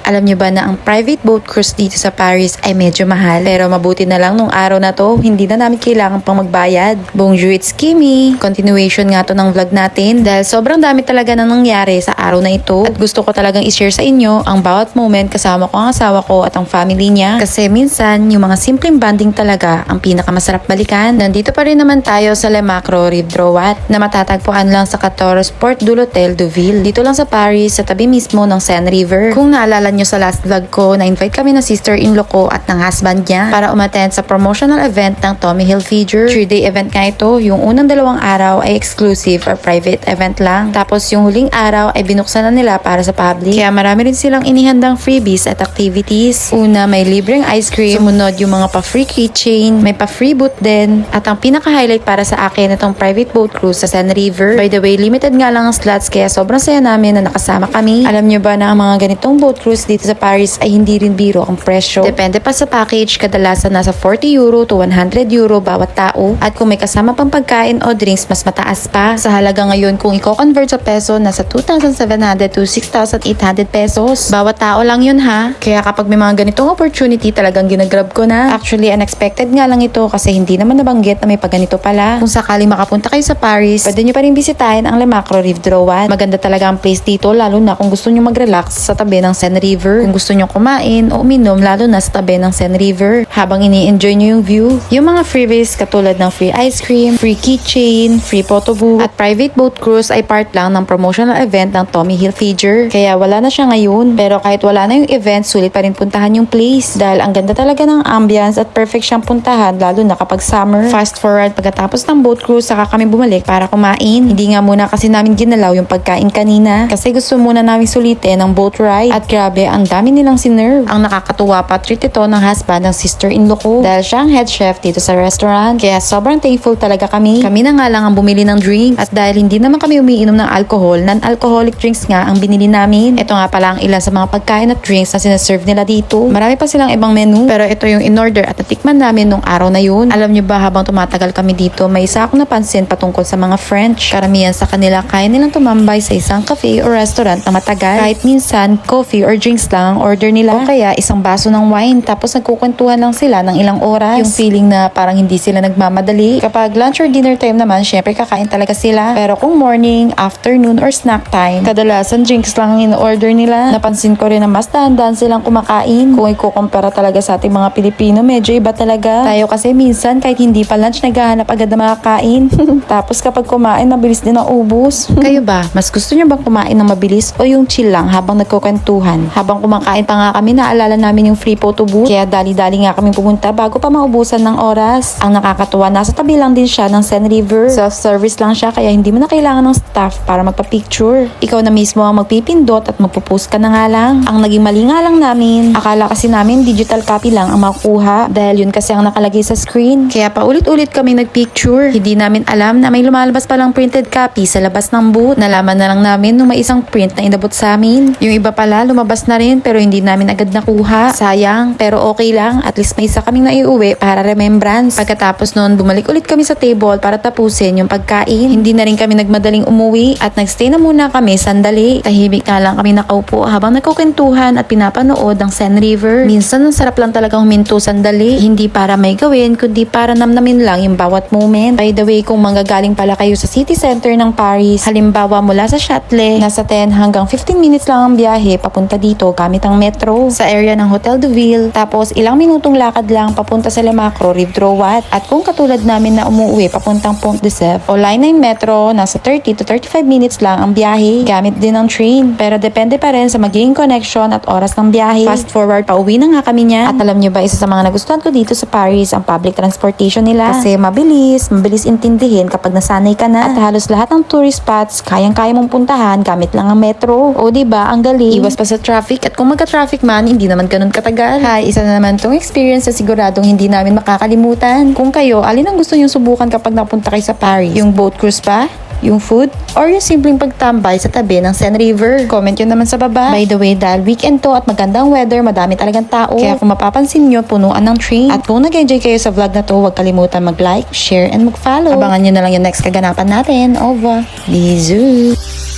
Alam nyo ba na ang private boat cruise dito sa Paris ay medyo mahal? Pero mabuti na lang nung araw na to, hindi na namin kailangan pang magbayad. Bonjour, it's Kimi! Continuation nga to ng vlog natin dahil sobrang dami talaga na nangyari sa araw na ito. At gusto ko talagang i-share sa inyo ang bawat moment kasama ko ang asawa ko at ang family niya. Kasi minsan, yung mga simpleng banding talaga ang pinakamasarap balikan. Nandito pa rin naman tayo sa Le Macro Rive Droit na matatagpuan lang sa 14 Port du L'Hôtel de Ville. Dito lang sa Paris, sa tabi mismo ng Seine River. Kung naalala nyo sa last vlog ko, na-invite kami ng sister-in-law ko at ng husband niya para umattend sa promotional event ng Tommy Hilfiger. 3-day event nga ito. Yung unang 2 araw ay exclusive or private event lang. Tapos yung huling araw ay binuksan na nila para sa public. Kaya marami rin silang inihandang freebies at activities. Una, may libreng ice cream. Sumunod yung mga pa-free keychain. May pa-free boot din. At ang pinaka-highlight para sa akin itong private boat cruise sa Seine River. By the way, limited nga lang ang slots kaya sobrang saya namin na nakasama kami. Alam nyo ba na ang mga ganitong boat cruise dito sa Paris ay hindi rin biro ang presyo. Depende pa sa package, kadalasan nasa 40 euro to 100 euro bawat tao. At kung may kasama pang pagkain o drinks, mas mataas pa. Sa halaga ngayon, kung i-convert sa peso, nasa 2,700 to 6,800 pesos. Bawat tao lang yun ha. Kaya kapag may mga ganitong opportunity, talagang ginagrab ko na. Actually, unexpected nga lang ito kasi hindi naman nabanggit na may pagganito pala. Kung sakaling makapunta kayo sa Paris, pwede nyo pa rin bisitahin ang Le Macro Rive Droit. Maganda talaga ang place dito, lalo na kung gusto nyo mag-relax sa tabi ng Seine River. Kung gusto nyo kumain o uminom, lalo na sa tabi ng Seine River, habang ini-enjoy nyo yung view. Yung mga freebies katulad ng free ice cream, free keychain, free photo booth, at private boat cruise ay part lang ng promotional event ng Tommy Hilfiger. Kaya wala na siya ngayon. Pero kahit wala na yung event, sulit pa rin puntahan yung place. Dahil ang ganda talaga ng ambience at perfect siyang puntahan, lalo na kapag summer. Fast forward, pagkatapos ng boat cruise, saka kami bumalik para kumain. Hindi nga muna kasi namin ginalaw yung pagkain kanina. Kasi gusto muna namin sulitin ang boat ride. At grabe, ang dami nilang sinerve. Ang nakakatuwa pa, treat ito ng husband ng sister-in-law ko. Dahil siya ang head chef dito sa restaurant. Kaya sobrang thankful talaga kami. Kami na nga lang ang bumili ng drink. At dahil hindi naman kami umiinom ng alcohol, non-alcoholic drinks nga ang binili namin. Ito nga pala ang ilan sa mga pagkain at drinks na sinaserve nila dito. Marami pa silang ibang menu. Pero ito yung in-order at natikman namin nung araw na yun. Alam nyo ba, habang tumatagal kami dito, may isa akong napansin patungkol sa mga French. Karamihan sa kanila, kaya nilang tumambay sa isang cafe o restaurant na matagal. Kahit minsan, coffee or drinks lang ang order nila. O kaya isang baso ng wine tapos nagkukwentuhan lang sila ng ilang oras. Yung feeling na parang hindi sila nagmamadali. Kapag lunch or dinner time naman, syempre kakain talaga sila. Pero kung morning, afternoon, or snack time, kadalasan drinks lang ang in-order nila. Napansin ko rin na mas dahan-dahan silang kumakain. Kung ikukumpara talaga sa ating mga Pilipino, medyo iba talaga. Tayo kasi minsan kahit hindi pa lunch, naghahanap agad ng mga kain. Tapos kapag kumain, mabilis din ang ubos. Kayo ba? Mas gusto nyo bang kumain ng mabilis o yung chill lang habang nagkukwentuhan? Habang kumakain pa nga kami, naalala namin yung free photo booth. Kaya dali-dali nga kami pumunta bago pa maubusan ng oras. Ang nakakatuwa, nasa tabi lang din siya ng Seine River. Self-service lang siya kaya hindi mo na kailangan ng staff para magpa-picture. Ikaw na mismo ang magpipindot at magpo-post ka na nga lang. Ang naging mali nga lang namin, akala kasi namin digital copy lang ang makuha dahil yun kasi ang nakalagay sa screen. Kaya paulit-ulit kami nagpicture. Hindi namin alam na may lumalabas palang printed copy sa labas ng booth. Nalaman na lang namin nung may isang print na inabot sa amin. Yung iba pala lumabas na rin pero hindi namin agad nakuha. Sayang, pero okay lang. At least may isa kaming naiuwi para remembrance. Pagkatapos noon, bumalik ulit kami sa table para tapusin yung pagkain. Hindi na rin kami nagmadaling umuwi at nagstay na muna kami sandali. Tahimik na lang kami nakaupo habang nagkukwentuhan at pinapanood ang Seine River. Minsan, ang sarap lang talagang huminto sandali. Hindi para may gawin, kundi para namnamin lang yung bawat moment. By the way, kung manggagaling pala kayo sa city center ng Paris, halimbawa mula sa Châtelet, nasa 10 hanggang 15 minutes lang ang biyahe papunta dito gamit ang metro sa area ng Hotel de Ville. Tapos ilang minutong lakad lang papunta sa Le Macro Rive Droit. At kung katulad namin na umuwi papuntang Pont de Sèvres o Line 9 Metro, nasa 30 to 35 minutes lang ang biyahe gamit din ng train. Pero depende pa rin sa magiging connection at oras ng biyahe. Fast forward, pauwi na nga kami niya. At alam nyo ba, isa sa mga nagustuhan ko dito sa Paris ang public transportation nila. Kasi mabilis intindihin kapag nasanay ka na. At halos lahat ng tourist spots, kayang-kaya mong puntahan gamit lang ang metro. O diba, ang galing. Iwas pa sa traffic at kung magka-traffic man, hindi naman ganun katagal. Hay, isa na naman tong experience na siguradong hindi namin makakalimutan. Kung kayo, alin ang gusto nyong subukan kapag napunta kayo sa Paris? Yung boat cruise ba? Yung food? Or yung simpleng pagtambay sa tabi ng Seine River? Comment yun naman sa baba. By the way, dahil weekend to at magandang weather, madami talagang tao. Kaya kung mapapansin nyo, punuan ng train. At kung nag-enjoy kayo sa vlog na to, huwag kalimutan mag-like, share, and mag-follow. Abangan nyo na lang yung next kaganapan natin. Over. Bisous!